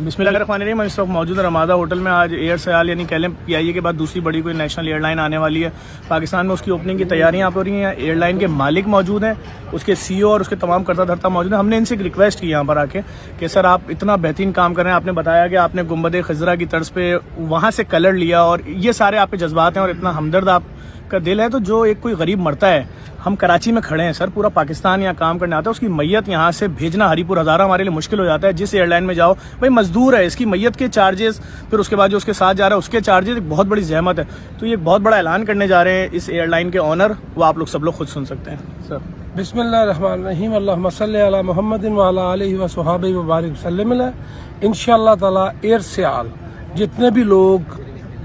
बिस्मिल्लाहिर्रहमानिर्रहीम। मैं इस वक्त मौजूद रमादा होटल में। आज एयर सयाल यानी कह लें PIA के बाद दूसरी बड़ी कोई नेशनल एयरलाइन आने वाली है पाकिस्तान में। उसकी ओपनिंग की तैयारियां हो रही हैं। एयरलाइन के मालिक मौजूद हैं, उसके CEO और उसके तमाम करता धरता मौजूद हैं। हमने इनसे एक रिक्वेस्ट की यहाँ पर आके कि सर आप इतना बेहतरीन काम कर रहे हैं। आपने बताया कि आपने गुंबद खजरा की तर्ज पे वहाँ से कलर लिया और ये सारे आपके जज्बात हैं और इतना हमदर्द आपका दिल है। तो जो एक कोई गरीब मरता है, हम कराची में खड़े हैं सर, पूरा पाकिस्तान यहाँ काम करने आता है, उसकी मैयत यहाँ से भेजना हरीपुर हज़ारा हमारे लिए मुश्किल हो जाता है। जिस एयरलाइन में जाओ भाई मजदूर है, इसकी मैयत के चार्जेस, फिर उसके बाद जो उसके साथ जा रहा है उसके चार्जेस, एक बहुत बड़ी जहमत है। तो ये एक बहुत बड़ा ऐलान करने जा रहे हैं इस एयरलाइन के ऑनर, वो आप लोग सब लोग खुद सुन सकते हैं सर। बिस्मिल्लाहिर्रहमानिर्रहीम। अल्लाहुम्मा सल्ली अला मुहम्मदिन व अला आलिहि व सहाबिहि व बारिक वसल्लम। इंशाअल्लाह ताला एयर सयाल जितने भी लोग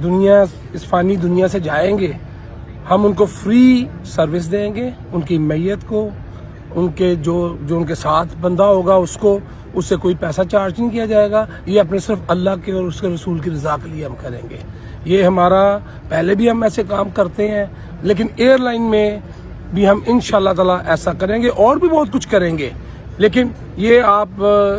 दुनिया इस फानी दुनिया से जाएंगे, हम उनको फ्री सर्विस देंगे। उनकी मैयत को, उनके जो उनके साथ बंदा होगा उससे कोई पैसा चार्ज नहीं किया जाएगा। ये अपने सिर्फ अल्लाह के और उसके रसूल की रजा के लिए हम करेंगे। ये हमारा पहले भी हम ऐसे काम करते हैं, लेकिन एयरलाइन में भी हम इंशाअल्लाह ताला ऐसा करेंगे और भी बहुत कुछ करेंगे। लेकिन ये आप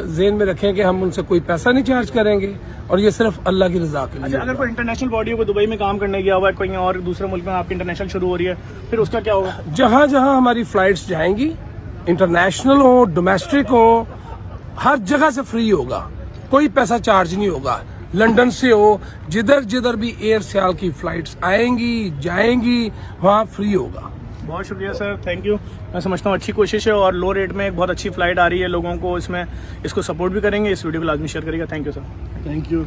ज़हन में रखें कि हम उनसे कोई पैसा नहीं चार्ज करेंगे और ये सिर्फ अल्लाह की रजा के लिए। अच्छा, अगर कोई इंटरनेशनल बॉडी को दुबई में काम करने गया हुआ है, कोई और दूसरे मुल्क में आपकी इंटरनेशनल शुरू हो रही है, फिर उसका क्या होगा? जहाँ जहाँ हमारी फ्लाइट्स जाएंगी, इंटरनेशनल हो, डोमेस्टिक हो, हर जगह से फ्री होगा, कोई पैसा चार्ज नहीं होगा। लंदन से हो, जिधर भी एयर सयाल की फ्लाइट्स आएंगी जाएंगी, वहाँ फ्री होगा। बहुत शुक्रिया सर, थैंक यू। मैं समझता हूँ अच्छी कोशिश है और लो रेट में एक बहुत अच्छी फ्लाइट आ रही है। लोगों को इसमें इसको सपोर्ट भी करेंगे। इस वीडियो को लाजमी शेयर करिएगा। Thank you sir. Thank you.